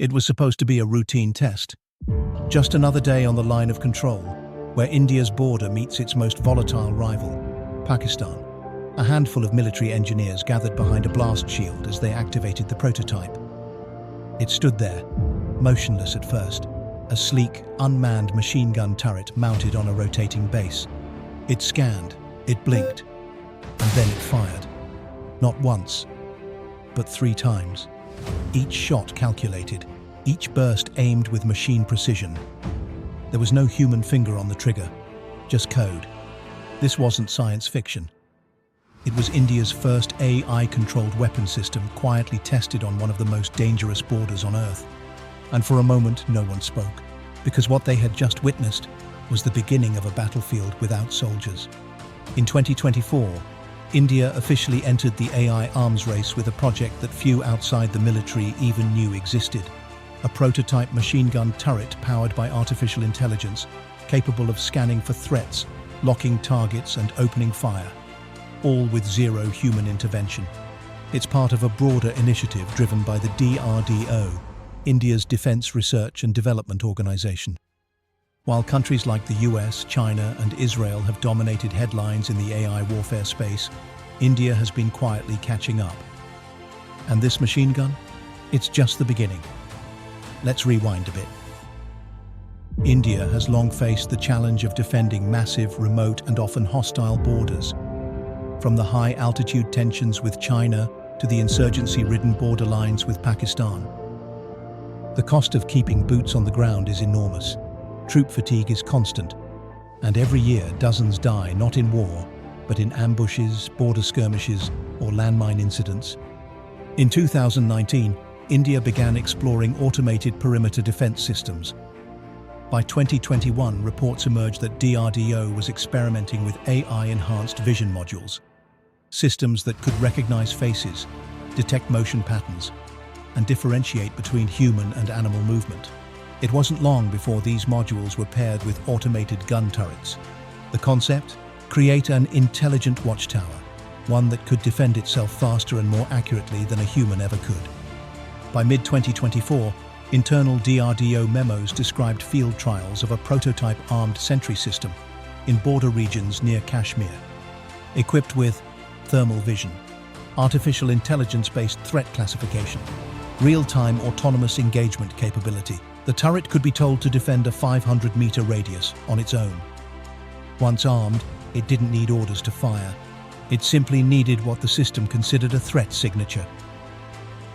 It was supposed to be a routine test. Just another day on the line of control, where India's border meets its most volatile rival, Pakistan. A handful of military engineers gathered behind a blast shield as they activated the prototype. It stood there, motionless at first, a sleek, unmanned machine gun turret mounted on a rotating base. It scanned, it blinked, and then it fired. Not once, but 3 times. Each shot calculated, each burst aimed with machine precision. There was no human finger on the trigger, just code. This wasn't science fiction. It was India's first AI-controlled weapon system quietly tested on one of the most dangerous borders on Earth. And for a moment, no one spoke, because what they had just witnessed was the beginning of a battlefield without soldiers. In 2024, India officially entered the AI arms race with a project that few outside the military even knew existed. A prototype machine gun turret powered by artificial intelligence, capable of scanning for threats, locking targets and opening fire, all with zero human intervention. It's part of a broader initiative driven by the DRDO, India's Defense Research and Development Organization. While countries like the US, China, and Israel have dominated headlines in the AI warfare space, India has been quietly catching up. And this machine gun? It's just the beginning. Let's rewind a bit. India has long faced the challenge of defending massive, remote, and often hostile borders. From the high-altitude tensions with China to the insurgency-ridden borderlines with Pakistan. The cost of keeping boots on the ground is enormous. Troop fatigue is constant, and every year dozens die not in war, but in ambushes, border skirmishes, or landmine incidents. In 2019, India began exploring automated perimeter defense systems. By 2021, reports emerged that DRDO was experimenting with AI-enhanced vision modules, systems that could recognize faces, detect motion patterns, and differentiate between human and animal movement. It wasn't long before these modules were paired with automated gun turrets. The concept? Create an intelligent watchtower, one that could defend itself faster and more accurately than a human ever could. By mid-2024, internal DRDO memos described field trials of a prototype armed sentry system in border regions near Kashmir. Equipped with thermal vision, artificial intelligence-based threat classification, real-time autonomous engagement capability, the turret could be told to defend a 500-meter radius on its own. Once armed, it didn't need orders to fire. It simply needed what the system considered a threat signature.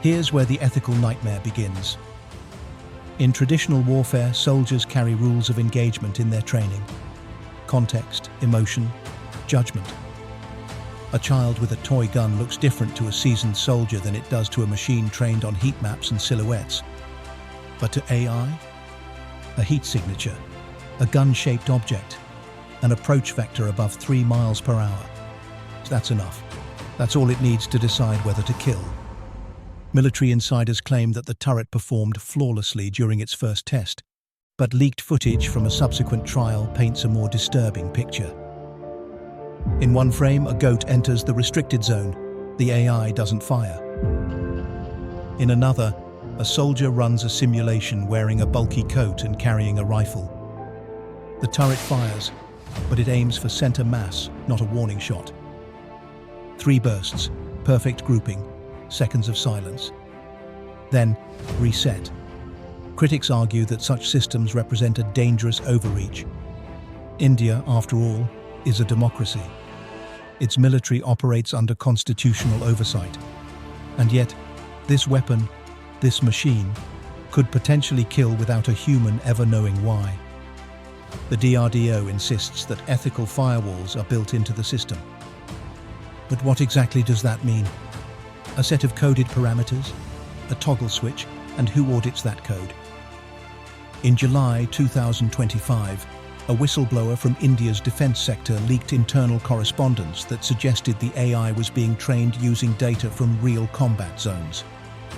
Here's where the ethical nightmare begins. In traditional warfare, soldiers carry rules of engagement in their training. Context, emotion, judgment. A child with a toy gun looks different to a seasoned soldier than it does to a machine trained on heat maps and silhouettes. But to AI? A heat signature, a gun-shaped object, an approach vector above 3 miles per hour. That's enough. That's all it needs to decide whether to kill. Military insiders claim that the turret performed flawlessly during its first test, but leaked footage from a subsequent trial paints a more disturbing picture. In one frame, a goat enters the restricted zone. The AI doesn't fire. In another, a soldier runs a simulation wearing a bulky coat and carrying a rifle. The turret fires, but it aims for center mass, not a warning shot. 3 bursts, perfect grouping, seconds of silence. Then, reset. Critics argue that such systems represent a dangerous overreach. India, after all, is a democracy. Its military operates under constitutional oversight. And yet, this weapon, this machine, could potentially kill without a human ever knowing why. The DRDO insists that ethical firewalls are built into the system. But what exactly does that mean? A set of coded parameters, a toggle switch, and who audits that code? In July 2025, a whistleblower from India's defense sector leaked internal correspondence that suggested the AI was being trained using data from real combat zones,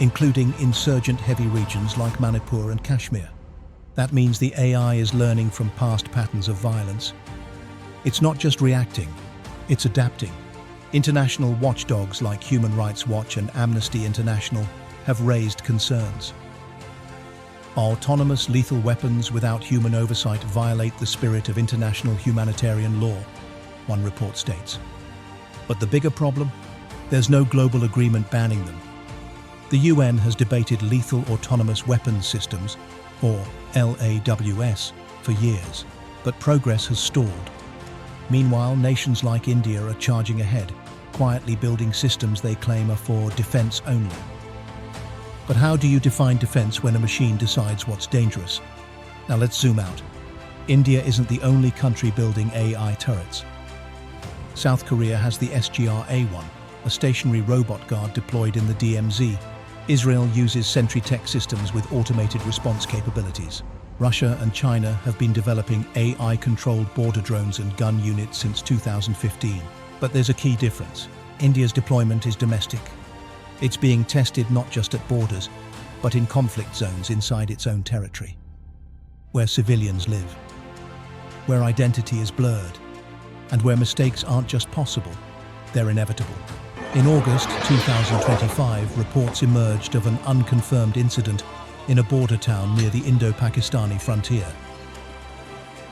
including insurgent-heavy regions like Manipur and Kashmir. That means the AI is learning from past patterns of violence. It's not just reacting, it's adapting. International watchdogs like Human Rights Watch and Amnesty International have raised concerns. Autonomous lethal weapons without human oversight violate the spirit of international humanitarian law, one report states. But the bigger problem? There's no global agreement banning them. The UN has debated lethal autonomous weapons systems, or LAWS, for years, but progress has stalled. Meanwhile, nations like India are charging ahead, quietly building systems they claim are for defense only. But how do you define defense when a machine decides what's dangerous? Now let's zoom out. India isn't the only country building AI turrets. South Korea has the SGR-A1, a stationary robot guard deployed in the DMZ. Israel uses Sentry Tech systems with automated response capabilities. Russia and China have been developing AI-controlled border drones and gun units since 2015. But there's a key difference. India's deployment is domestic. It's being tested not just at borders, but in conflict zones inside its own territory, where civilians live, where identity is blurred, and where mistakes aren't just possible, they're inevitable. In August 2025, reports emerged of an unconfirmed incident in a border town near the Indo-Pakistani frontier.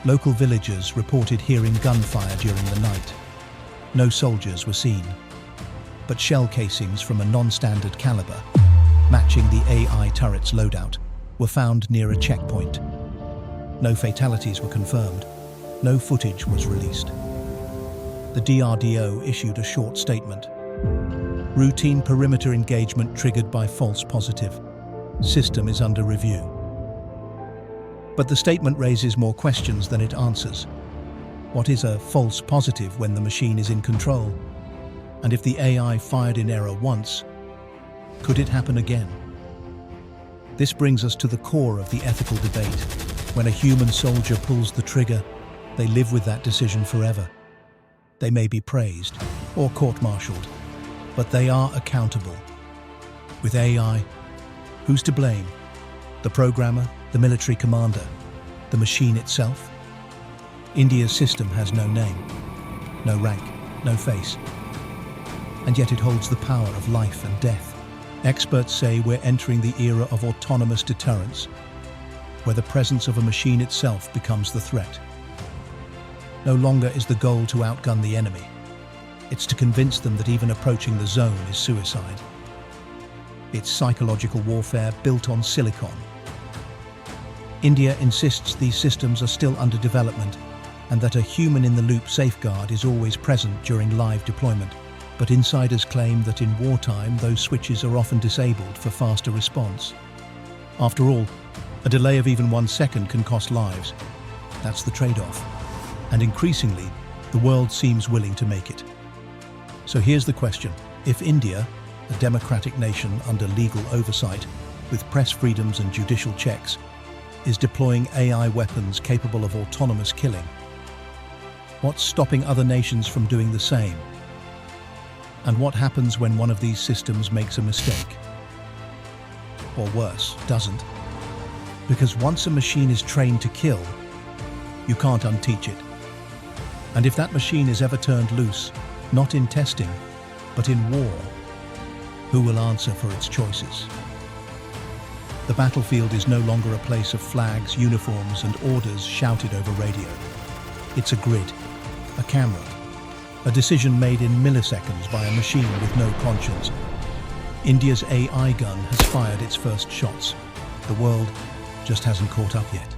Local villagers reported hearing gunfire during the night. No soldiers were seen, but shell casings from a non-standard caliber, matching the AI turret's loadout, were found near a checkpoint. No fatalities were confirmed. No footage was released. The DRDO issued a short statement. Routine perimeter engagement triggered by false positive. System is under review. But the statement raises more questions than it answers. What is a false positive when the machine is in control? And if the AI fired in error once, could it happen again? This brings us to the core of the ethical debate. When a human soldier pulls the trigger, they live with that decision forever. They may be praised or court-martialed, but they are accountable. With AI, who's to blame? The programmer, the military commander, the machine itself? India's system has no name, no rank, no face, and yet it holds the power of life and death. Experts say we're entering the era of autonomous deterrence, where the presence of a machine itself becomes the threat. No longer is the goal to outgun the enemy. It's to convince them that even approaching the zone is suicide. It's psychological warfare built on silicon. India insists these systems are still under development and that a human-in-the-loop safeguard is always present during live deployment. But insiders claim that in wartime, those switches are often disabled for faster response. After all, a delay of even 1 second can cost lives. That's the trade-off. And increasingly, the world seems willing to make it. So here's the question. If India, a democratic nation under legal oversight, with press freedoms and judicial checks, is deploying AI weapons capable of autonomous killing, what's stopping other nations from doing the same? And what happens when one of these systems makes a mistake? Or worse, doesn't? Because once a machine is trained to kill, you can't unteach it. And if that machine is ever turned loose, not in testing, but in war, who will answer for its choices? The battlefield is no longer a place of flags, uniforms, and orders shouted over radio. It's a grid, a camera, a decision made in milliseconds by a machine with no conscience. India's AI gun has fired its first shots. The world just hasn't caught up yet.